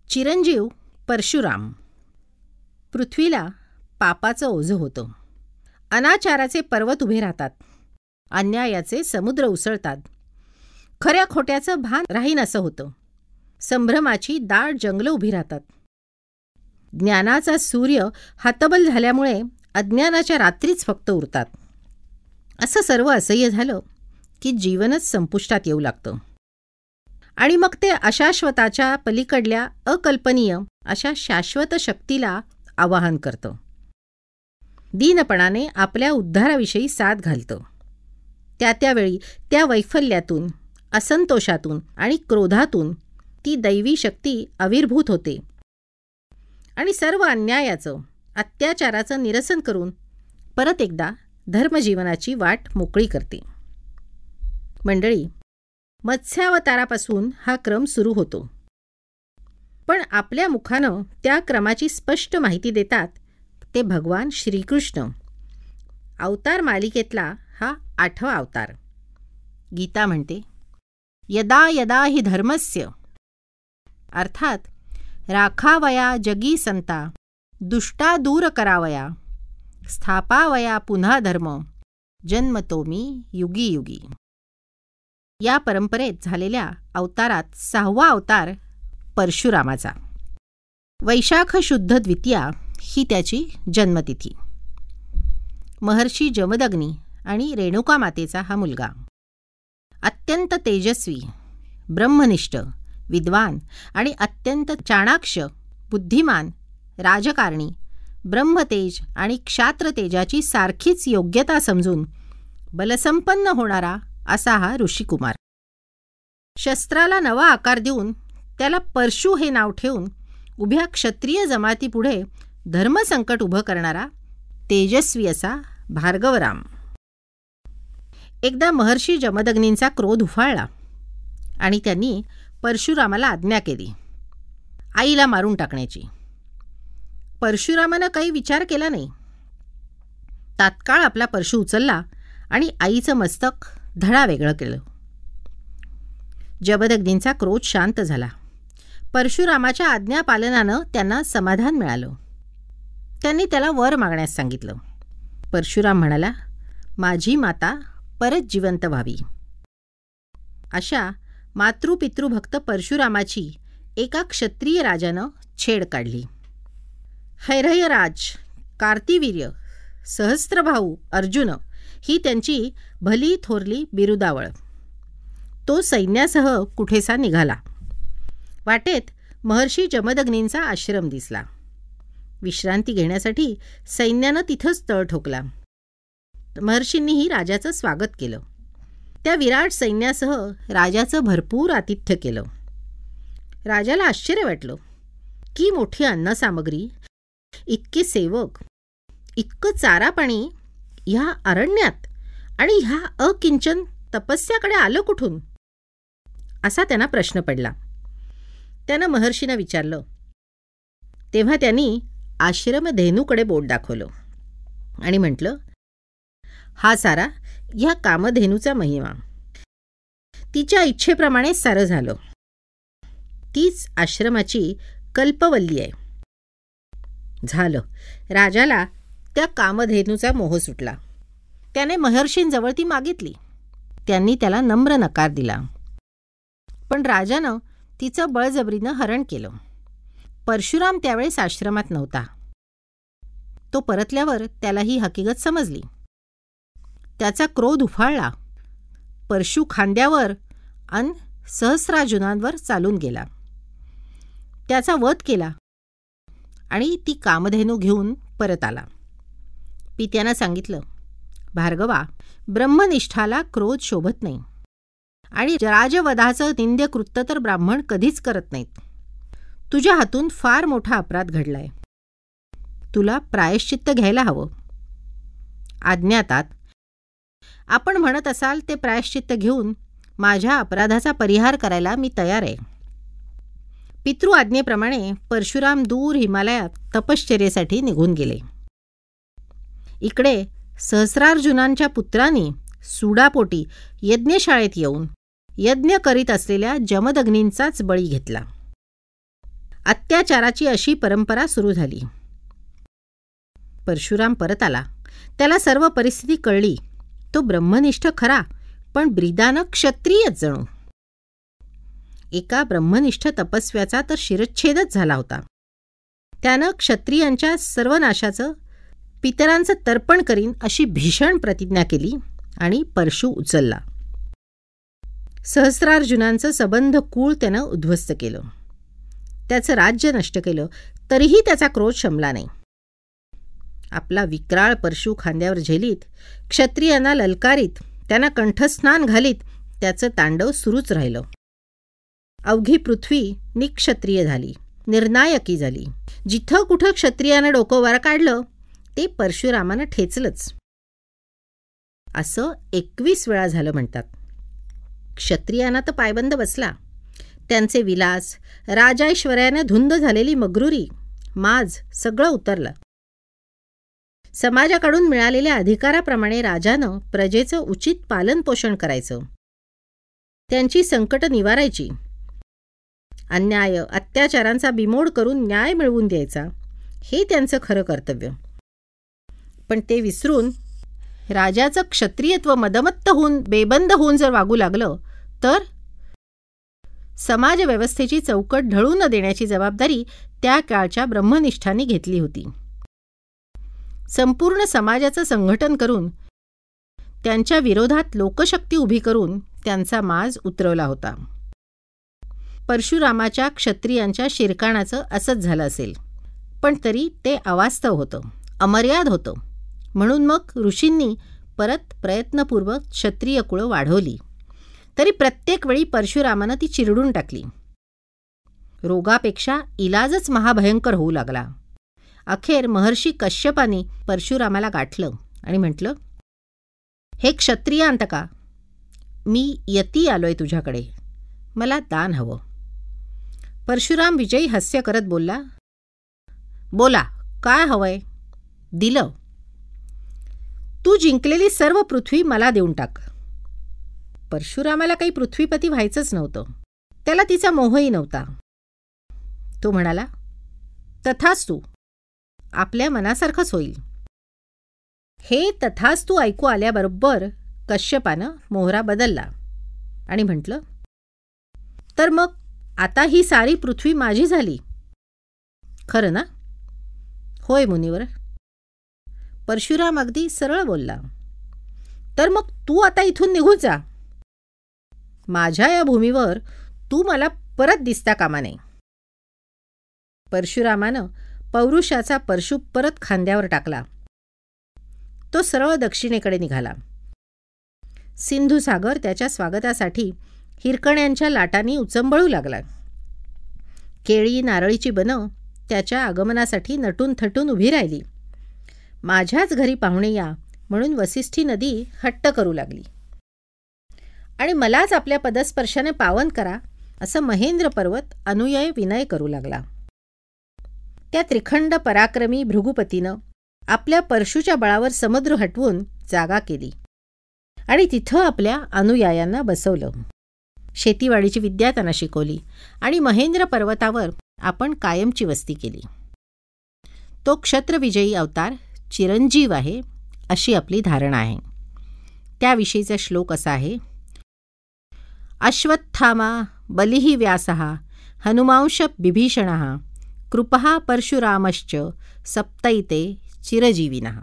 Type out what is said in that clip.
चिरंजीव परशुराम. पृथ्वीला पापाचं ओझं होतं. अनाचाराचे पर्वत उभे राहतात. अन्यायाचे समुद्र उसळतात. खऱ्या खोट्याचं भान राहीन असं होतं. संभ्रमाची दाट जंगलं उभी राहतात. ज्ञानाचा सूर्य हतबल झाल्यामुळे अज्ञानाच्या रात्रीच फक्त उरतात. असं सर्व असह्य झालं की जीवनच संपुष्टात येऊ लागतं. आणि मग ते अशाश्वताच्या पलीकडल्या अकल्पनीय अशा शाश्वत शक्तीला आवाहन करतं. दीनपणाने आपल्या उद्धाराविषयी साद घालतं. त्यावेळी त्या वैफल्यातून, असंतोषातून आणि क्रोधातून ती दैवी शक्ती आविर्भूत होते आणि सर्व अन्यायाचं, अत्याचाराचं निरसन करून परत एकदा धर्मजीवनाची वाट मोकळी करते. मंडळी, मत्स्यावतारापासून हा क्रम सुरू होतो. पण आपल्या मुखानं त्या क्रमाची स्पष्ट माहिती देतात ते भगवान श्रीकृष्ण. अवतार मालिकेतला हा 8वा अवतार. गीता म्हणते, यदा यदा हि धर्मस्य, अर्थात राखावया जगी संता, दुष्टा दूर करावया, स्थापावया पुन्हा धर्म, जन्मतोमी युगी युगी. या परंपरेत झालेल्या अवतारात 6वा अवतार परशुरामाचा. वैशाख शुद्ध द्वितीया ही त्याची जन्मतिथी. महर्षी जमदग्नी आणि रेणुका मातेचा हा मुलगा. अत्यंत तेजस्वी, ब्रह्मनिष्ठ, विद्वान आणि अत्यंत चाणाक्ष, बुद्धिमान, राजकारणी, ब्रह्मतेज आणि क्षात्रतेजाची सारखीच योग्यता समजून बलसंपन्न होणारा असा हा ऋषिकुमार. शस्त्राला नवा आकार देऊन त्याला परशु हे नाव ठेवून उभ्या क्षत्रिय जमातीपुढे धर्मसंकट उभं करणारा तेजस्वी असा भार्गवराम. एकदा महर्षी जमदग्नींचा क्रोध उफाळला आणि त्यांनी परशुरामाला आज्ञा केली आईला मारून टाकण्याची. परशुरामानं काही विचार केला नाही. तात्काळ आपला परशु उचलला आणि आईचं मस्तक धडा वेगळं केलं. जमदग्नींचा क्रोध शांत झाला. परशुरामाच्या आज्ञापालनानं त्यांना समाधान मिळालं. त्यांनी त्याला वर मागण्यास सांगितलं. परशुराम म्हणाला, माझी माता परत जिवंत व्हावी. अशा मातृपितृभक्त परशुरामाची एका क्षत्रिय राजानं छेड काढली. हैरयराज, कार्तिवीर्य, सहस्त्रभाऊ अर्जुन ही त्यांची भली थोरली बिरुदावळ. तो सैन्यासह कुठेसा निघाला. वाटेत महर्षी जमदग्नींचा आश्रम दिसला. विश्रांती घेण्यासाठी सैन्यानं तिथंच तळ ठोकला. महर्षींनीही राजाचं स्वागत केलं. त्या विराट सैन्यासह राजाचं भरपूर आतिथ्य केलं. राजाला आश्चर्य वाटलं की मोठी अन्नसामग्री, इतके सेवक, इतकं चारापाणी ह्या अरण्यात आणि ह्या अकिंचन तपस्याकडे आलं कुठून, असा त्यांना प्रश्न पडला. त्यानं महर्षींना विचारलं. तेव्हा त्यांनी आश्रमधेनूकडे बोट दाखवलं आणि म्हटलं, हा सारा ह्या कामधेनूचा महिमा. तिच्या इच्छेप्रमाणे सारं झालं. तीच आश्रमाची कल्पवल्ली आहे. झालं. राजाला त्या कामधेनूचा मोह सुटला. त्याने महर्षींजवळ ती मागितली. त्यांनी त्याला नम्र नकार दिला. पण राजानं तिचं बळजबरीनं हरण केलं. परशुराम त्यावेळेस आश्रमात नव्हता. तो परतल्यावर त्याला ही हकीकत समजली. त्याचा क्रोध उफाळला. परशु खांद्यावर अन सहस्रार्जुनांवर चालून गेला. त्याचा वध केला आणि ती कामधेनू घेऊन परत आला. पित्यानं सांगितलं, भार्गवा, ब्रह्मनिष्ठाला क्रोध शोभत नाही आणि राजवधाचं निंद्य कृत्य तर ब्राह्मण कधीच करत नाहीत. तुझ्या हातून फार मोठा अपराध घडलाय. तुला प्रायश्चित्त घ्यायला हवं. आज्ञातात आपण म्हणत असाल ते प्रायश्चित्त घेऊन माझ्या अपराधाचा परिहार करायला मी तयार आहे. पितृ आज्ञेप्रमाणे परशुराम दूर हिमालयात तपश्चर्येसाठी निघून गेले. इकडे सहस्रार्जुनांच्या पुत्रांनी सुडापोटी यज्ञशाळेत येऊन यज्ञ करीत असलेल्या जमदग्नींचाच बळी घेतला. अत्याचाराची अशी परंपरा सुरू झाली. परशुराम परत आला. त्याला सर्व परिस्थिती कळली. तो ब्रह्मनिष्ठ खरा, पण ब्रीदानं क्षत्रियच जणू. एका ब्रह्मनिष्ठ तपस्व्याचा तर शिरच्छेदच झाला होता. त्यानं क्षत्रियांच्या सर्वनाशाचं, पितरांचं तर्पण करीन अशी भीषण प्रतिज्ञा केली आणि परशु उचलला. सहस्रार्जुनांचं सबंध कुळ त्यानं उद्ध्वस्त केलं. त्याचं राज्य नष्ट केलं, तरीही त्याचा क्रोध शमला नाही. आपला विक्राळ परशु खांद्यावर झेलीत, क्षत्रियांना ललकारीत, त्यांना कंठस्नान घालीत त्याचं तांडव सुरूच राहिलं. अवघी पृथ्वी निक्षत्रिय झाली, निर्नायकी झाली. जिथं कुठं क्षत्रियानं डोकं वर काढलं ते परशुरामानं ठेचलंच. असं 21 वेळा झालं म्हणतात. क्षत्रियांना तर पायबंद बसला. त्यांचे विलास, राजाऐश्वर्याने धुंद झालेली मग्रुरी, माज सगळं उतरलं. समाजाकडून मिळालेल्या अधिकाराप्रमाणे राजानं प्रजेचं उचित पालनपोषण करायचं, त्यांची संकट निवारायची, अन्याय अत्याचारांचा बिमोड करून न्याय मिळवून द्यायचा, हे त्यांचं खरं कर्तव्य. पण ते विसरून राजाचं क्षत्रियत्व मदमत्त होऊन, बेबंद होऊन जर वागू लागलं तर समाजव्यवस्थेची चौकट ढळू न देण्याची जबाबदारी त्या काळच्या ब्रह्मनिष्ठांनी घेतली होती. संपूर्ण समाजाचं संघटन करून त्यांच्या विरोधात लोकशक्ती उभी करून त्यांचा माज उतरवला होता. परशुरामाच्या क्षत्रियांच्या शिरकाणाचं असंच झालं असेल, पण तरी ते अवास्तव होतं, अमर्याद होतं. म्हणून मग ऋषींनी परत प्रयत्नपूर्वक क्षत्रिय कुळं वाढवली. तरी प्रत्येक वेळी परशुरामानं ती चिरडून टाकली. रोगापेक्षा इलाजच महाभयंकर होऊ लागला. अखेर महर्षी कश्यपानी परशुरामाला गाठलं आणि म्हटलं, हे क्षत्रियांतका, मी यती आलोय तुझ्याकडे, मला दान हवं. परशुराम विजयी हास्य करत बोलला, बोला काय हवंय? दिलं. तू जिंकलेली सर्व पृथ्वी मला देऊन टाक. परशुरामाला काही पृथ्वीपती व्हायचंच नव्हतं. त्याला तिचा मोहही नव्हता. तो म्हणाला, तथास्तु, आपल्या मनासारखंच होईल. हे तथास्तु ऐकू आल्याबरोबर कश्यपानं मोहरा बदलला आणि म्हटलं, तर मग आता ही सारी पृथ्वी माझी झाली, खरं ना? होय मुनिवर. परशुराम अगदी सरळ बोलला. तर मग तू आता इथून निघून जा. माझ्या या भूमीवर तू मला परत दिसता कामा नये. परशुरामानं पौरुषाचा परशु परत खांद्यावर टाकला. तो सरळ दक्षिणेकडे निघाला. सिंधुसागर त्याच्या स्वागतासाठी हिरकण्यांच्या लाटांनी उचंबळू लागला. केळी नारळीची बनं त्याच्या आगमनासाठी नटून थटून उभी राहिली. माझ्याच घरी पाहुणे या म्हणून वसिष्ठी नदी हट्ट करू लागली आणि मलाच आपल्या पदस्पर्शाने पावन करा असं महेंद्र पर्वत अनुयय विनय करू लागला. त्या त्रिखंड पराक्रमी भृगुपतीनं आपल्या परशुच्या बळावर समुद्र हटवून जागा केली आणि तिथं आपल्या अनुयायांना बसवलं. शेतीवाडीची विद्या त्यांना शिकवली आणि महेंद्र पर्वतावर आपण कायमची वस्ती केली. तो क्षत्रविजयी अवतार चिरंजीव आहे अशी आपली धारणा आहे. त्याविषयीचा श्लोक असा आहे, अश्वत्थामा बलिः व्यासः हनुमांश बिभीषणः कृपः परशुरामश्च सप्तैते चिरजीविनः.